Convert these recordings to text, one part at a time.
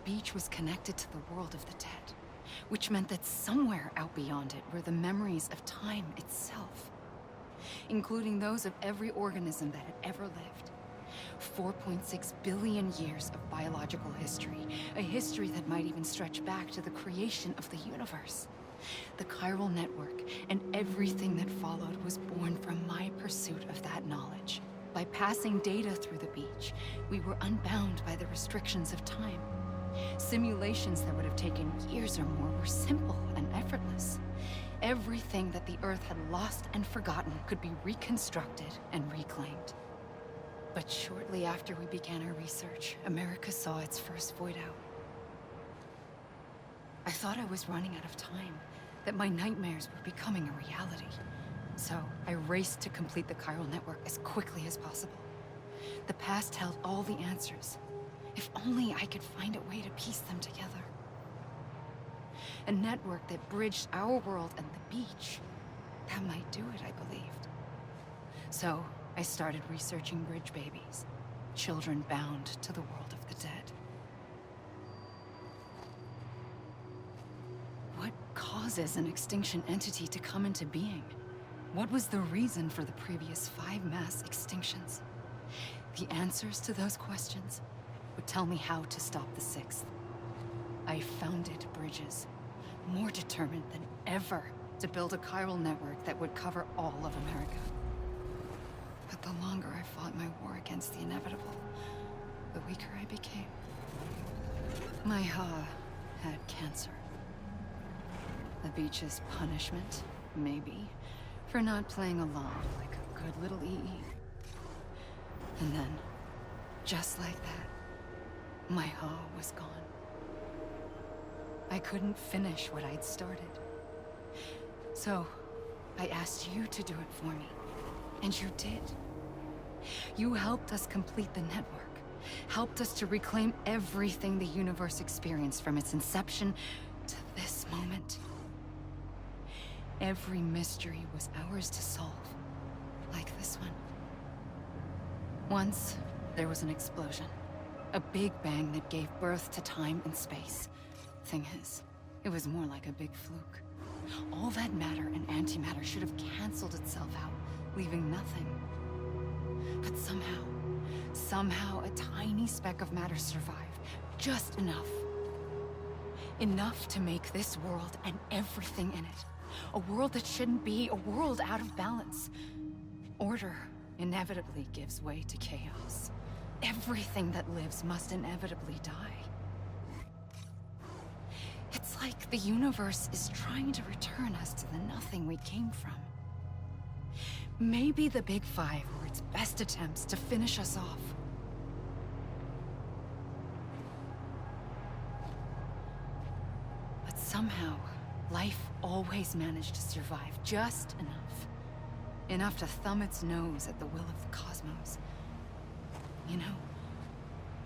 beach was connected to the world of the dead, which meant that somewhere out beyond it were the memories of time itself, including those of every organism that had ever lived. 4.6 billion years of biological history, a history that might even stretch back to the creation of the universe. The chiral network and everything that followed was born from my pursuit of that knowledge. By passing data through the beach, we were unbound by the restrictions of time. Simulations that would have taken years or more were simple and effortless. Everything that the Earth had lost and forgotten could be reconstructed and reclaimed. But shortly after we began our research, America saw its first void out. I thought I was running out of time, that my nightmares were becoming a reality. So I raced to complete the chiral network as quickly as possible. The past held all the answers. If only I could find a way to piece them together. A network that bridged our world and the beach. That might do it, I believed. So I started researching bridge babies, children bound to the world of the dead. What causes an extinction entity to come into being? What was the reason for the previous 5 mass extinctions? The answers to those questions would tell me how to stop the 6th. I founded bridges, more determined than ever to build a chiral network that would cover all of America. But the longer I fought my war against the inevitable, the weaker I became. My Ha had cancer. The beach's punishment, maybe, for not playing along like a good little EE. And then, just like that, my Ha was gone. I couldn't finish what I'd started. So, I asked you to do it for me. And you did. You helped us complete the network. Helped us to reclaim everything the universe experienced from its inception to this moment. Every mystery was ours to solve, like this one. Once, there was an explosion. A big bang that gave birth to time and space. Thing is, it was more like a big fluke. All that matter and antimatter should have canceled itself out, leaving nothing. But somehow a tiny speck of matter survived. Just enough. Enough to make this world and everything in it. A world that shouldn't be, a world out of balance. Order inevitably gives way to chaos. Everything that lives must inevitably die. It's like the universe is trying to return us to the nothing we came from. Maybe the Big Five were its best attempts to finish us off. But somehow, life always managed to survive just enough. Enough to thumb its nose at the will of the cosmos. You know,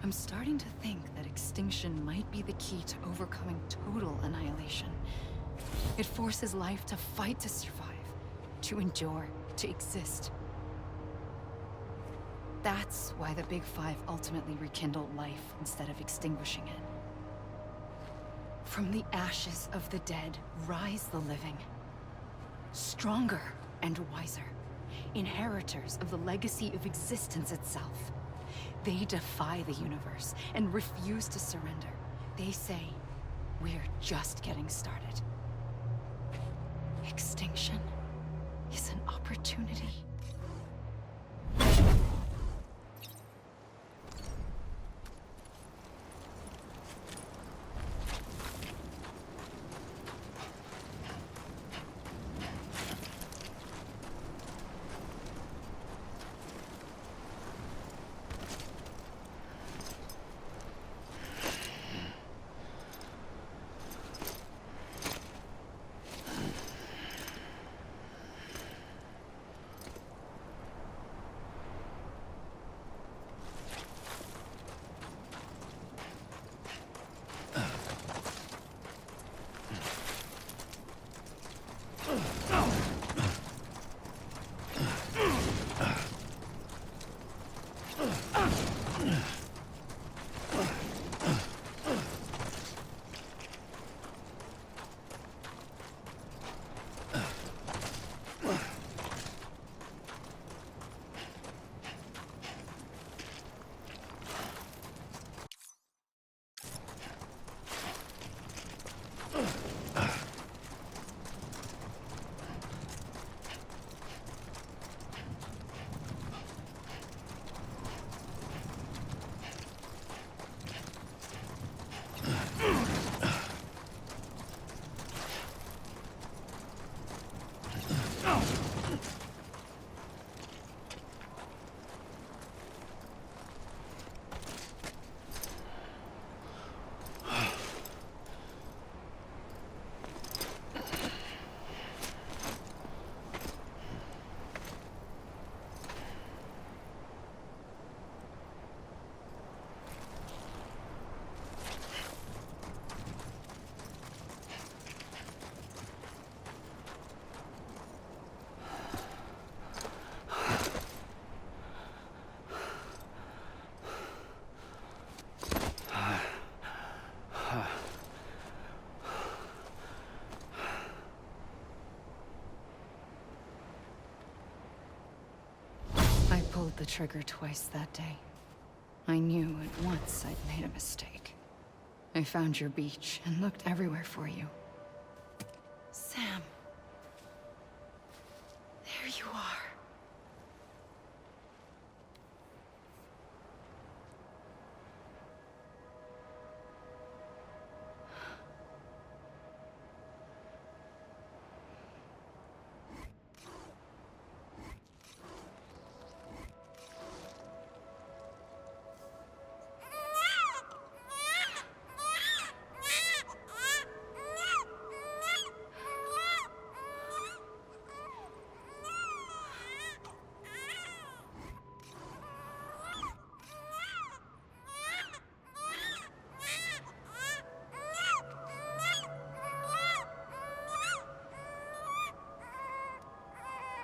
I'm starting to think that extinction might be the key to overcoming total annihilation. It forces life to fight to survive, to endure, to exist. That's why the Big Five ultimately rekindled life instead of extinguishing it. From the ashes of the dead rise the living. Stronger and wiser. Inheritors of the legacy of existence itself. They defy the universe and refuse to surrender. They say, we're just getting started. Extinction is an opportunity. pulled the trigger twice that day. I knew at once I'd made a mistake. I found your beach and looked everywhere for you. Sam. There you are.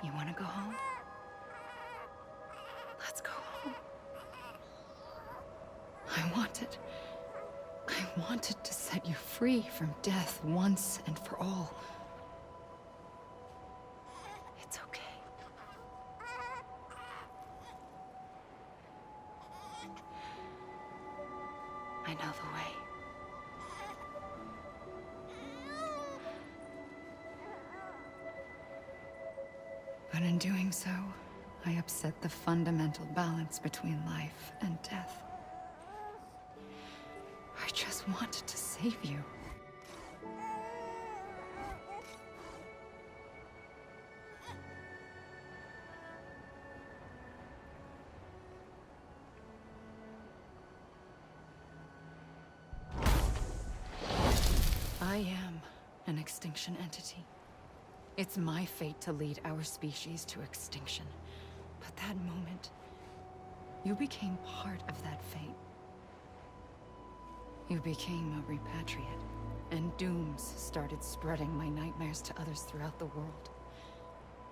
You want to go home? Let's go home. I wanted to set you free from death once and for all. It's okay. I know the way. But in doing so, I upset the fundamental balance between life and death. I just wanted to save you. I am an extinction entity. It's my fate to lead our species to extinction. But that moment, you became part of that fate. You became a repatriate, and dooms started spreading my nightmares to others throughout the world.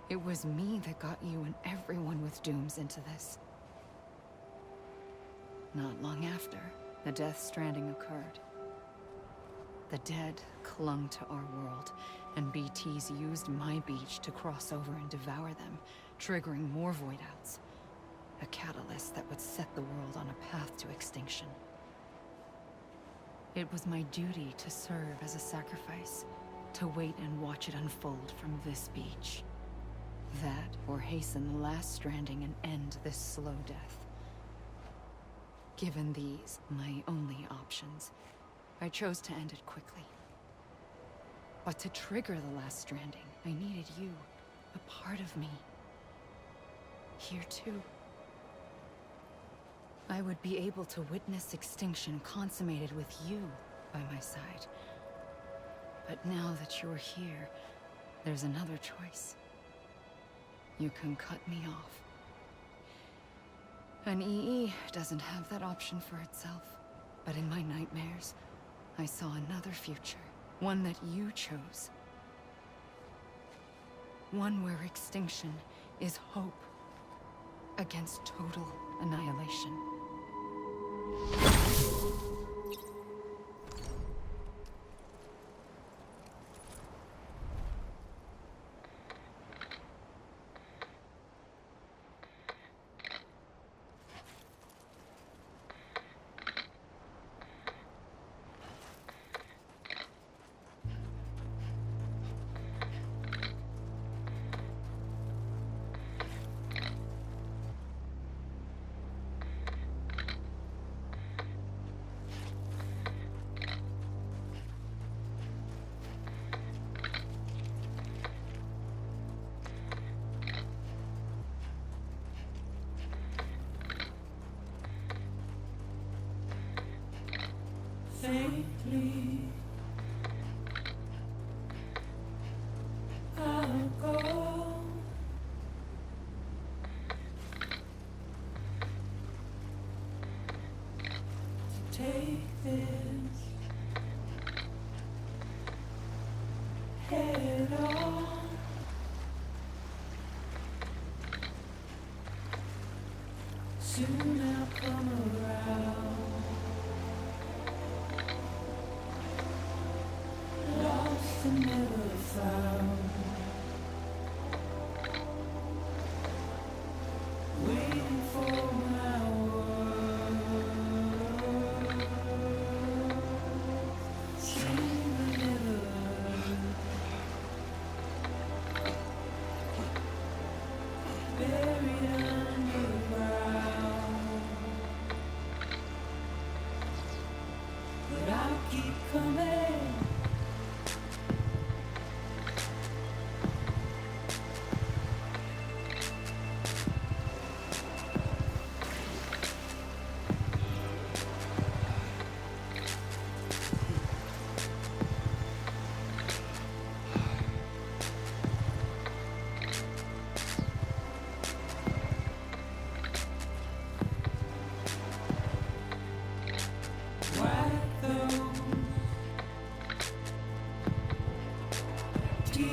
It was me that got you and everyone with dooms into this. Not long after, the Death Stranding occurred. The dead clung to our world, and BTs used my beach to cross over and devour them, triggering more void-outs. A catalyst that would set the world on a path to extinction. It was my duty to serve as a sacrifice, to wait and watch it unfold from this beach. That, or hasten the last stranding and end this slow death. Given these, my only options, I chose to end it quickly. But to trigger the last stranding, I needed you, a part of me. Here too. I would be able to witness extinction consummated with you by my side. But now that you're here, there's another choice. You can cut me off. An EE doesn't have that option for itself. But in my nightmares, I saw another future. One that you chose. One where extinction is hope against total annihilation. Faintly, I'll go. To take this head on. Soon I'll come around. Lost and never found. Waiting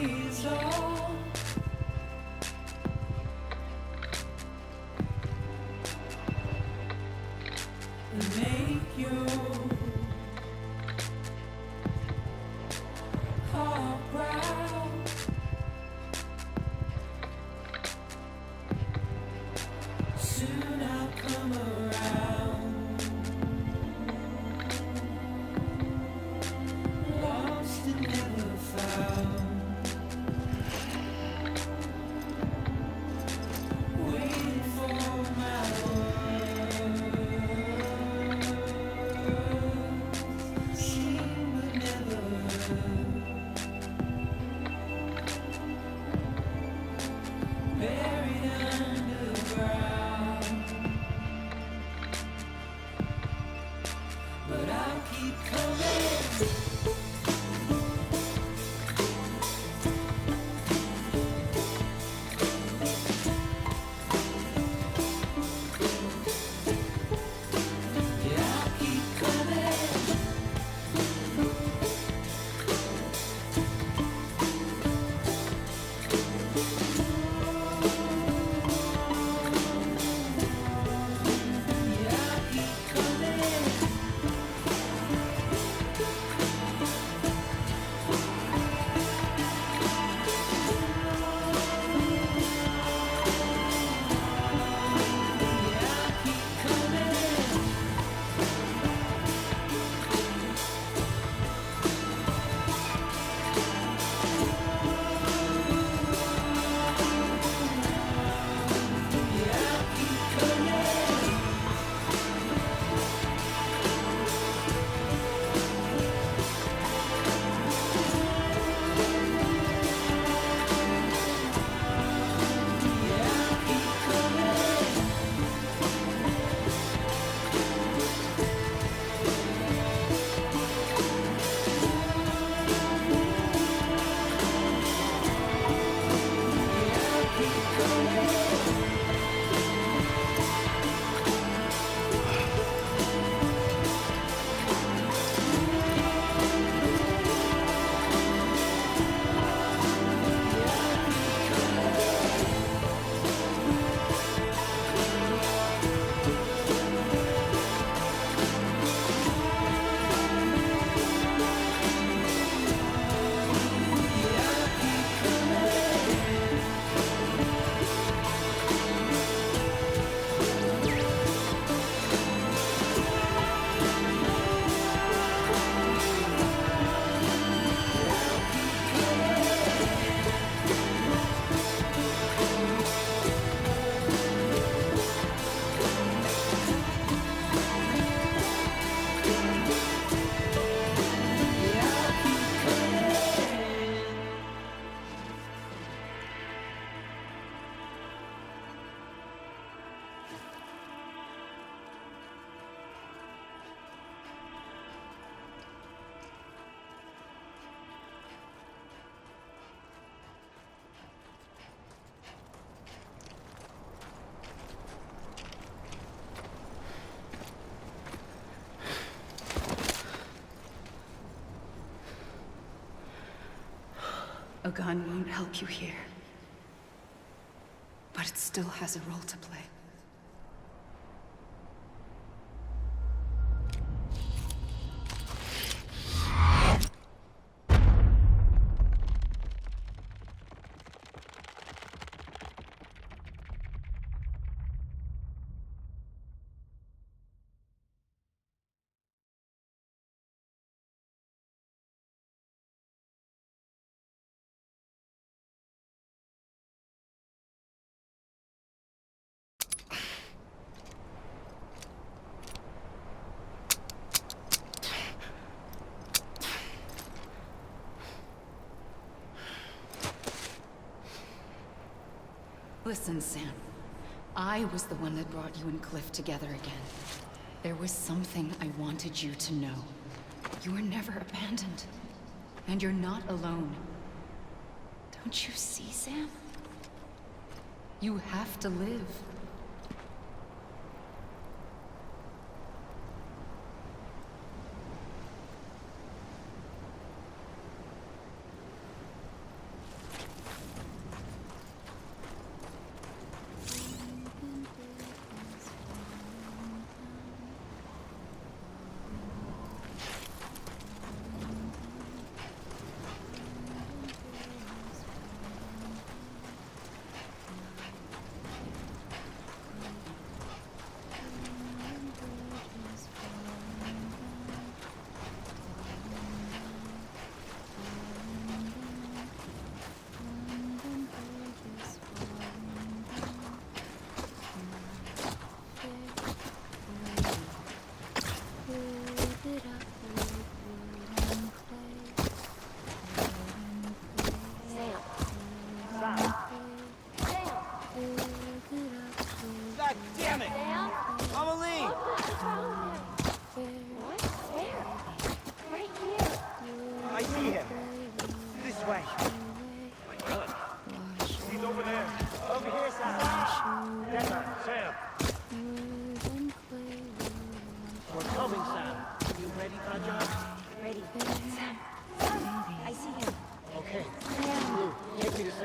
is all. And make your heart proud. Soon I'll come around. Lost and never found. Waiting for my words. Seen but never heard. Buried underground. But I'll keep coming. Yeah, I'll keep coming. Yeah, I'll keep coming. Yeah, I'll keep coming. Yeah, I'll keep coming. Yeah, I'll keep coming. Yeah, I'll keep coming. A gun won't help you here. But it still has a role to play. Listen, Sam. I was the one that brought you and Cliff together again. There was something I wanted you to know. You were never abandoned. And you're not alone. Don't you see, Sam? You have to live.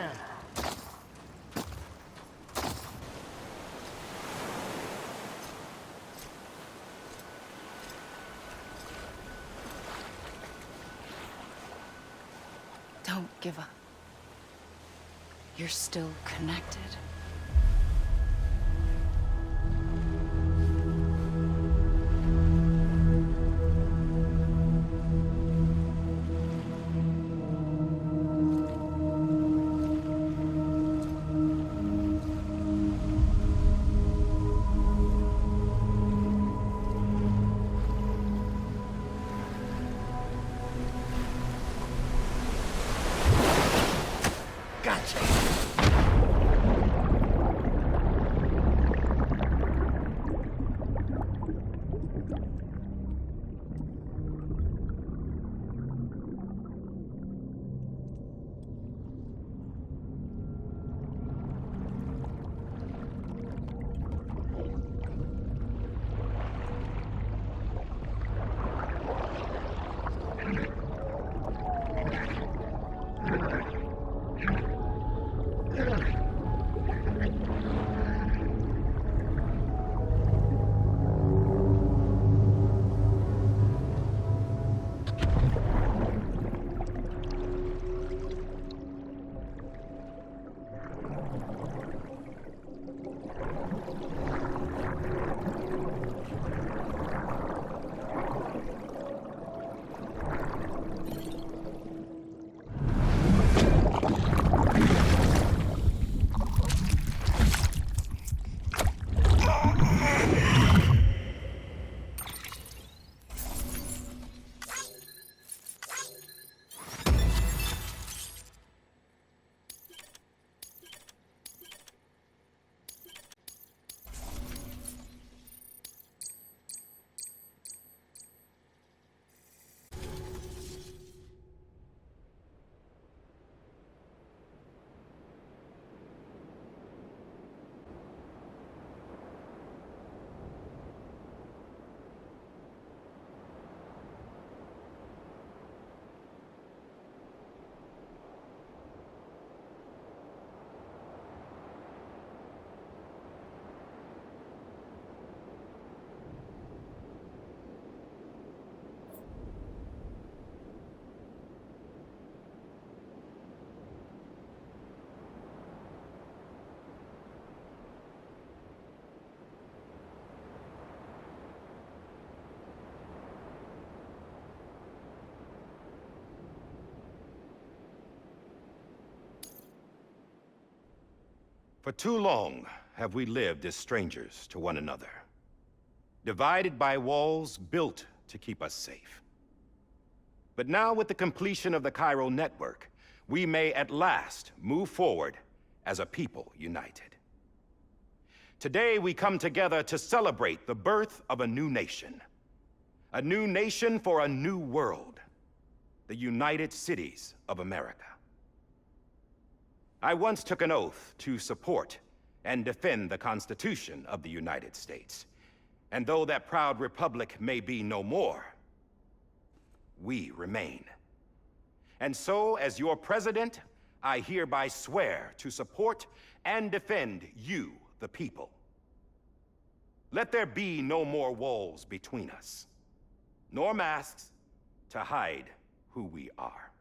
understand. Don't give up. You're still connected. For too long have we lived as strangers to one another, divided by walls built to keep us safe. But now, with the completion of the Cairo network, we may at last move forward as a people united. Today, we come together to celebrate the birth of a new nation. A new nation for a new world. The United Cities of America. I once took an oath to support and defend the Constitution of the United States. And though that proud republic may be no more, we remain. And so, as your president, I hereby swear to support and defend you, the people. Let there be no more walls between us, nor masks to hide who we are.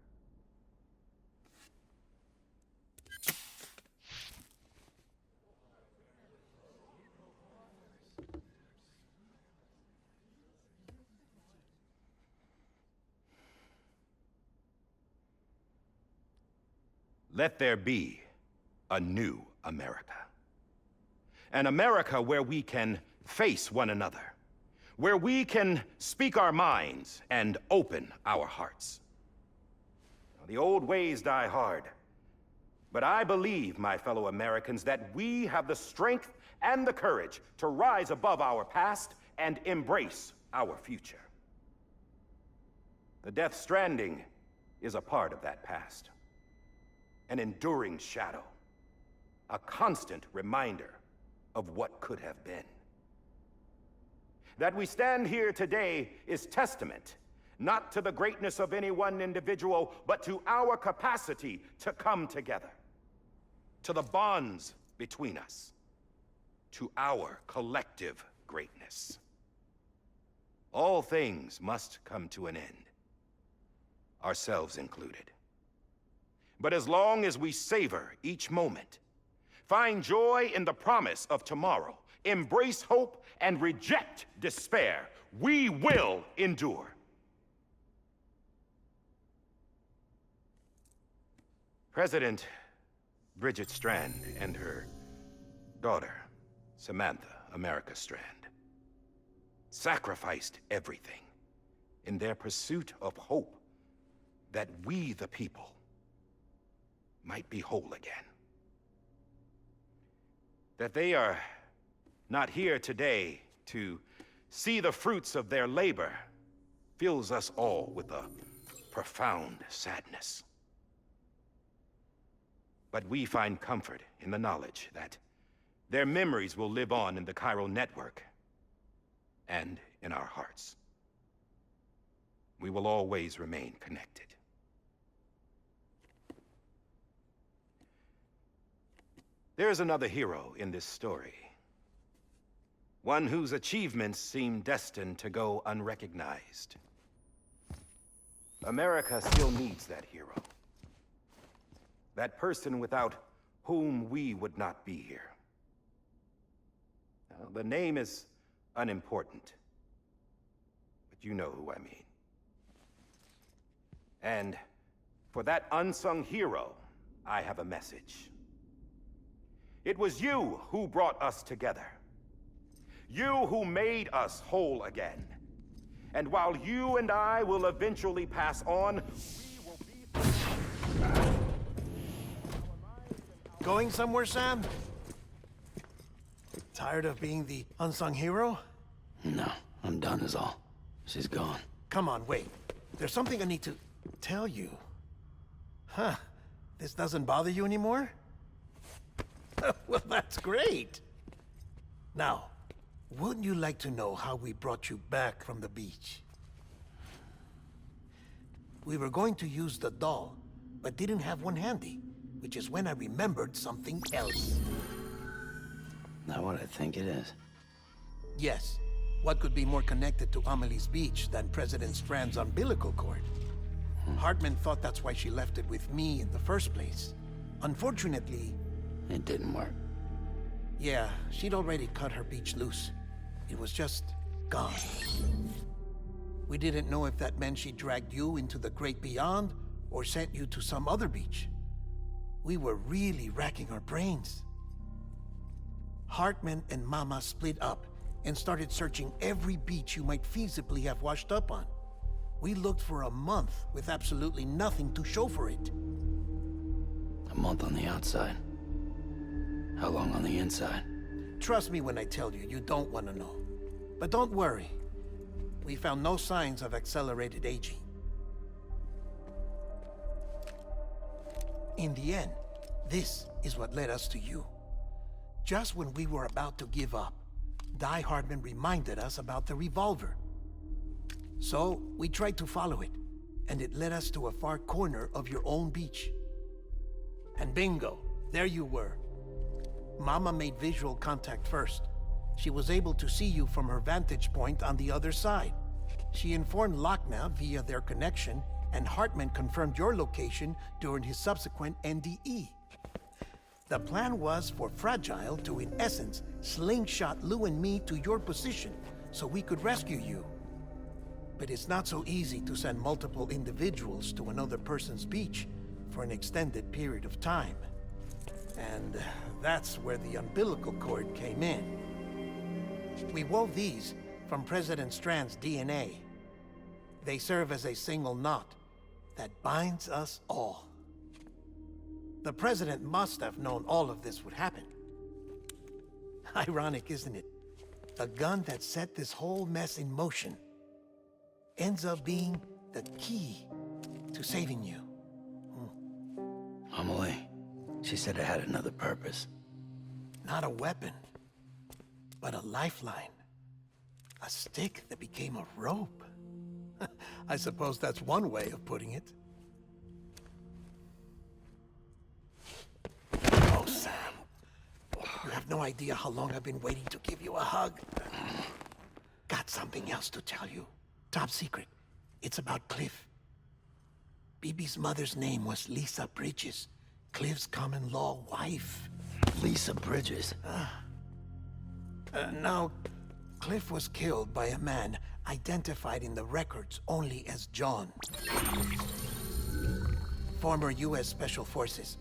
Let there be a new America. An America where we can face one another, where we can speak our minds and open our hearts. Now, the old ways die hard, but I believe, my fellow Americans, that we have the strength and the courage to rise above our past and embrace our future. The Death Stranding is a part of that past. An enduring shadow, a constant reminder of what could have been. That we stand here today is testament, not to the greatness of any one individual, but to our capacity to come together, to the bonds between us, to our collective greatness. All things must come to an end, ourselves included. But as long as we savor each moment, find joy in the promise of tomorrow, embrace hope, and reject despair, we will endure. President Bridget Strand and her daughter, Samantha America Strand, sacrificed everything in their pursuit of hope that we, the people, might be whole again. That they are not here today to see the fruits of their labor fills us all with a profound sadness. But we find comfort in the knowledge that their memories will live on in the chiral network and in our hearts. We will always remain connected. There's another hero in this story. One whose achievements seem destined to go unrecognized. America still needs that hero. That person without whom we would not be here. Now, the name is unimportant, but you know who I mean. And for that unsung hero, I have a message. It was you who brought us together. You who made us whole again. And while you and I will eventually pass on, we will be... Going somewhere, Sam? Tired of being the unsung hero? No, I'm done is all. She's gone. Come on, wait. There's something I need to tell you. Huh. This doesn't bother you anymore? Well, that's great. Now, wouldn't you like to know how we brought you back from the beach? We were going to use the doll, but didn't have one handy, which is when I remembered something else. Not what I think it is. Yes. What could be more connected to Amelie's beach than President Strand's umbilical cord? Hartman thought that's why she left it with me in the first place. Unfortunately... It didn't work. Yeah, she'd already cut her beach loose. It was just gone. We didn't know if that meant she dragged you into the great beyond or sent you to some other beach. We were really racking our brains. Hartman and Mama split up and started searching every beach you might feasibly have washed up on. We looked for a month with absolutely nothing to show for it. A month on the outside. How long on the inside? Trust me when I tell you, you don't want to know. But don't worry. We found no signs of accelerated aging. In the end, this is what led us to you. Just when we were about to give up, Die Hardman reminded us about the revolver. So, we tried to follow it, and it led us to a far corner of your own beach. And bingo, there you were. Mama made visual contact first. She was able to see you from her vantage point on the other side. She informed Lochna via their connection, and Hartman confirmed your location during his subsequent NDE. The plan was for Fragile to, in essence, slingshot Lou and me to your position so we could rescue you. But it's not so easy to send multiple individuals to another person's beach for an extended period of time. And that's where the umbilical cord came in. We wove these from President Strand's DNA. They serve as a single knot that binds us all. The President must have known all of this would happen. Ironic, isn't it? The gun that set this whole mess in motion ends up being the key to saving you. Amelie, she said it had another purpose. Not a weapon, but a lifeline. A stick that became a rope. I suppose that's one way of putting it. Oh, no idea how long I've been waiting to give you a hug. Got something else to tell you. Top secret. It's about Cliff. BB's mother's name was Lisa Bridges, Cliff's common-law wife. Lisa Bridges. Now, Cliff was killed by a man identified in the records only as John. Former U.S. Special Forces.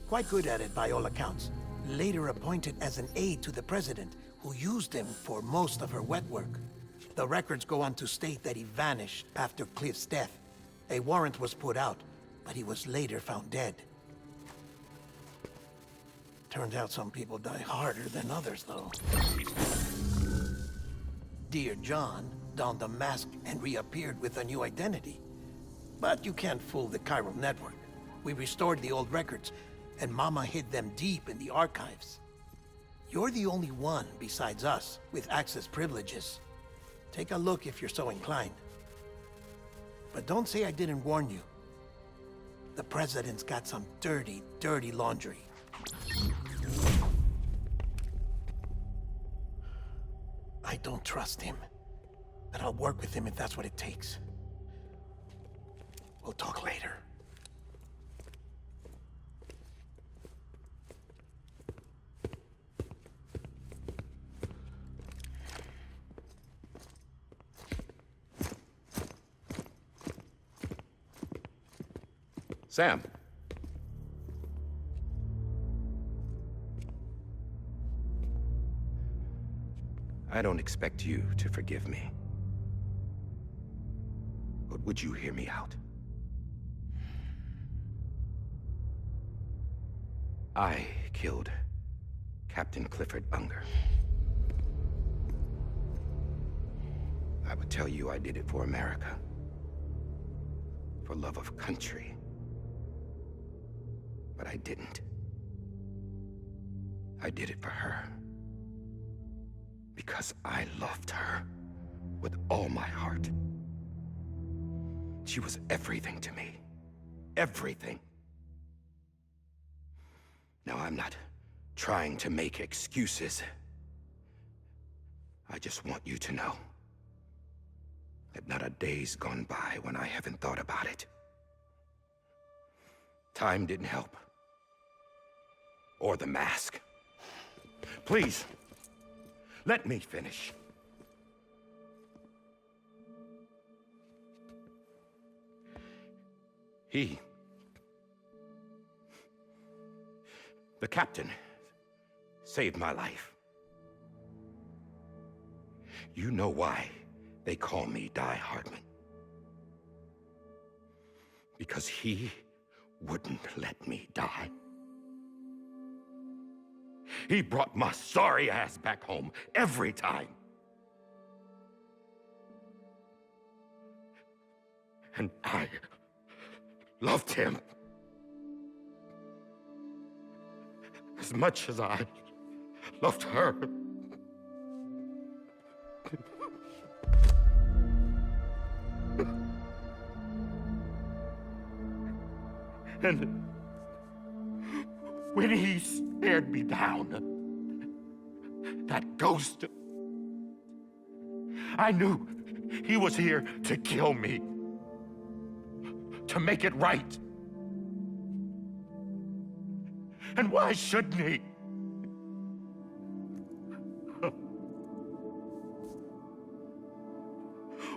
Quite good at it by all accounts. Later appointed as an aide to the president, who used him for most of her wet work. The records go on to state that he vanished after Cliff's death. A warrant was put out, but he was later found dead. Turns out some people die harder than others, though. Dear John donned a mask and reappeared with a new identity. But you can't fool the chiral network. We restored the old records, and Mama hid them deep in the archives. You're the only one, besides us, with access privileges. Take a look if you're so inclined. But don't say I didn't warn you. The president's got some dirty, dirty laundry. I don't trust him, but I'll work with him if that's what it takes. We'll talk later. Sam. I don't expect you to forgive me. But would you hear me out? I killed Captain Clifford Unger. I would tell you I did it for America. For love of country. But I didn't. I did it for her. Because I loved her with all my heart. She was everything to me. Everything. Now, I'm not trying to make excuses. I just want you to know that not a day's gone by when I haven't thought about it. Time didn't help. Or the mask. Please, let me finish. The captain, saved my life. You know why they call me Die Hardman. Because he wouldn't let me die. He brought my sorry ass back home every time. And I loved him as much as I loved her. And when he stared me down, that ghost, I knew he was here to kill me, to make it right. And why shouldn't he?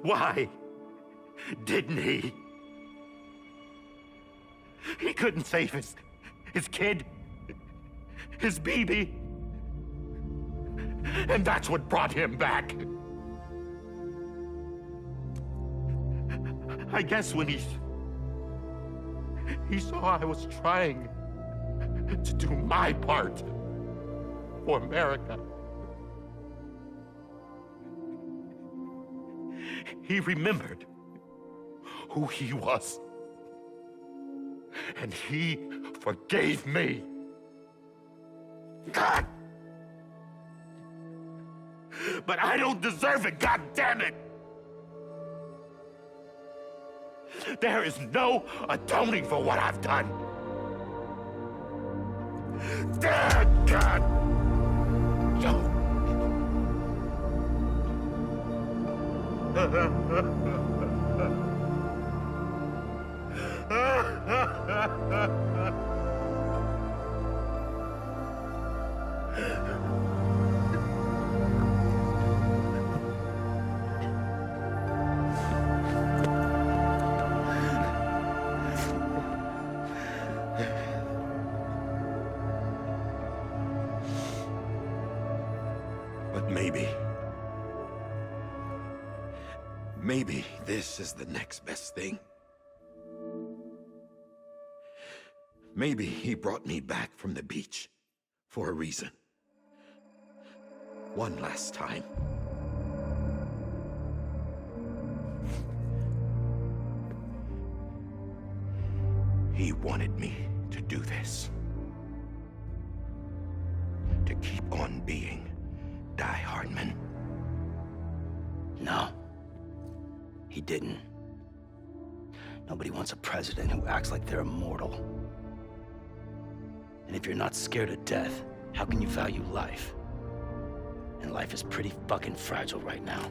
Why didn't he? He couldn't save his kid, his baby. And that's what brought him back. I guess when he saw I was trying to do my part for America, he remembered who he was. And he forgave me. God! But I don't deserve it, God damn it! There is no atoning for what I've done. Dad, God! But maybe this is the next best thing. Maybe he brought me back from the beach for a reason. One last time. He wanted me to do this. To keep on being Die Hardman. No. He didn't. Nobody wants a president who acts like they're immortal. And if you're not scared of death, how can you value life? And life is pretty fucking fragile right now.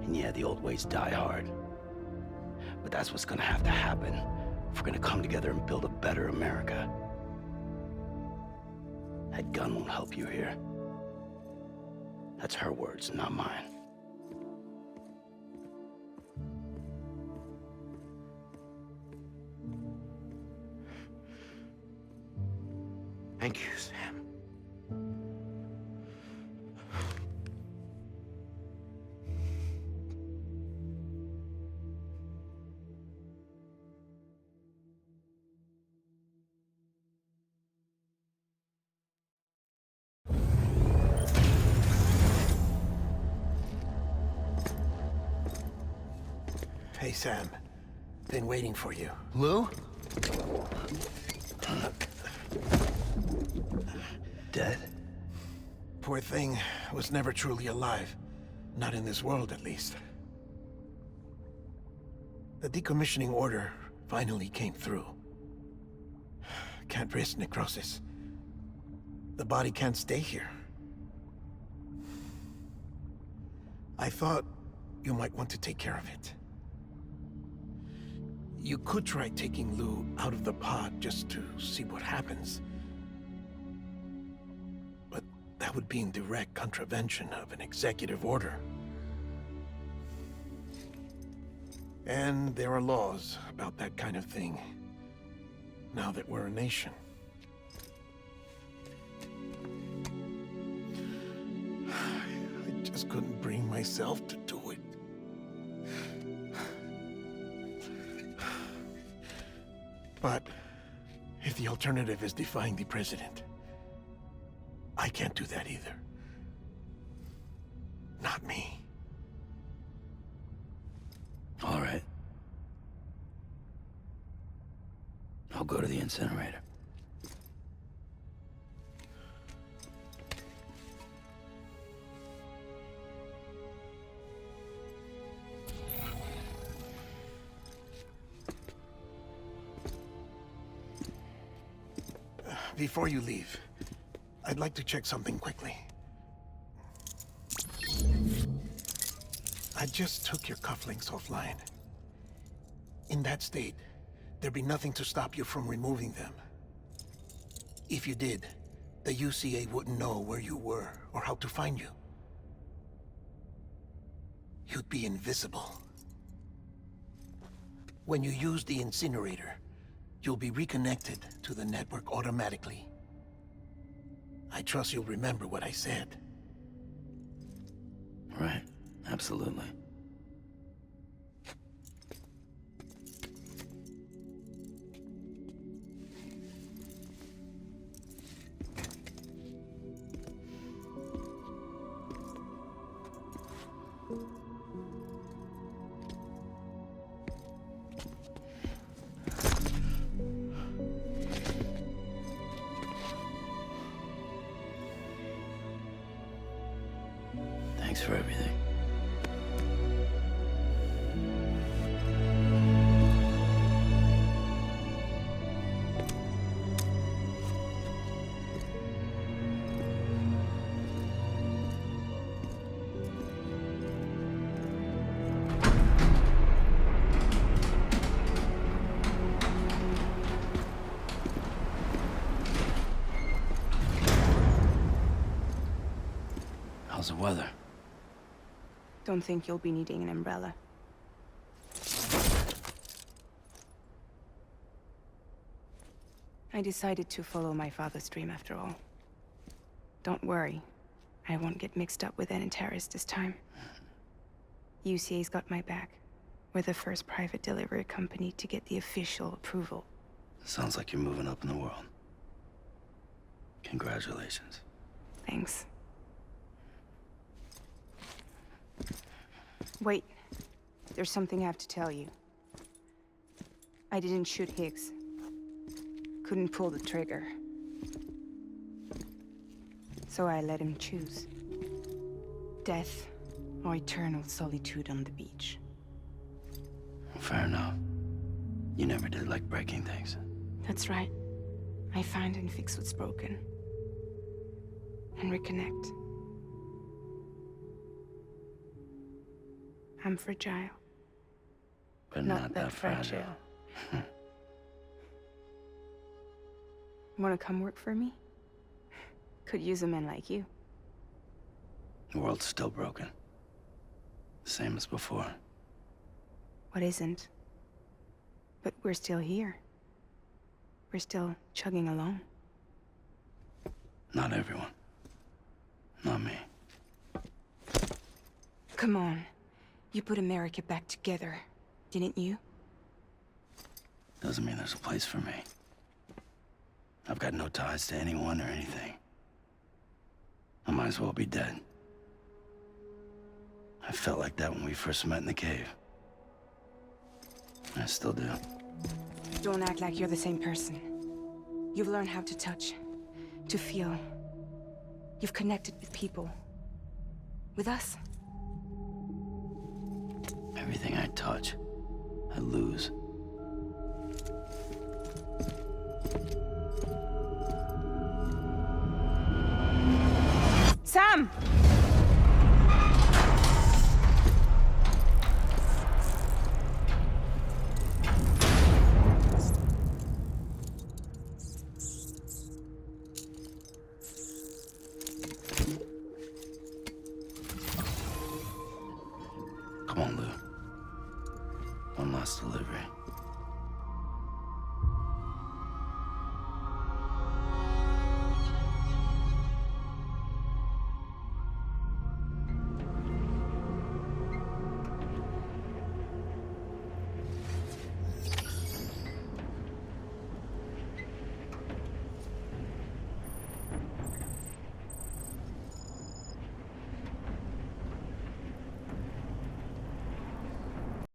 And yeah, the old ways die hard. But that's what's gonna have to happen if we're gonna come together and build a better America. That gun won't help you here. That's her words, not mine. Thank you, Sam. Hey, Sam. Been waiting for you. Lou? Dead? Poor thing was never truly alive. Not in this world, at least. The decommissioning order finally came through. Can't risk necrosis. The body can't stay here. I thought you might want to take care of it. You could try taking Lou out of the pod just to see what happens. But that would be in direct contravention of an executive order. And there are laws about that kind of thing, now that we're a nation. I just couldn't bring myself to do it. But if the alternative is defying the president, I can't do that either. Not me. All right. I'll go to the incinerator. Before you leave, I'd like to check something quickly. I just took your cufflinks offline. In that state, there'd be nothing to stop you from removing them. If you did, the UCA wouldn't know where you were or how to find you. You'd be invisible. When you use the incinerator, you'll be reconnected to the network automatically. I trust you'll remember what I said. Right, absolutely. Thanks for everything. How's the weather? Don't think you'll be needing an umbrella. I decided to follow my father's dream after all. Don't worry. I won't get mixed up with any terrorists this time. UCA's got my back. We're the first private delivery company to get the official approval. Sounds like you're moving up in the world. Congratulations. Thanks. Wait. There's something I have to tell you. I didn't shoot Higgs. Couldn't pull the trigger. So I let him choose. Death or eternal solitude on the beach. Fair enough. You never did like breaking things. That's right. I find and fix what's broken. And reconnect. I'm fragile. But not that fragile. Wanna come work for me? Could use a man like you. The world's still broken. Same as before. What isn't? But we're still here. We're still chugging along. Not everyone. Not me. Come on. You put America back together, didn't you? Doesn't mean there's a place for me. I've got no ties to anyone or anything. I might as well be dead. I felt like that when we first met in the cave. I still do. Don't act like you're the same person. You've learned how to touch, to feel. You've connected with people. With us. Everything I touch, I lose. Sam!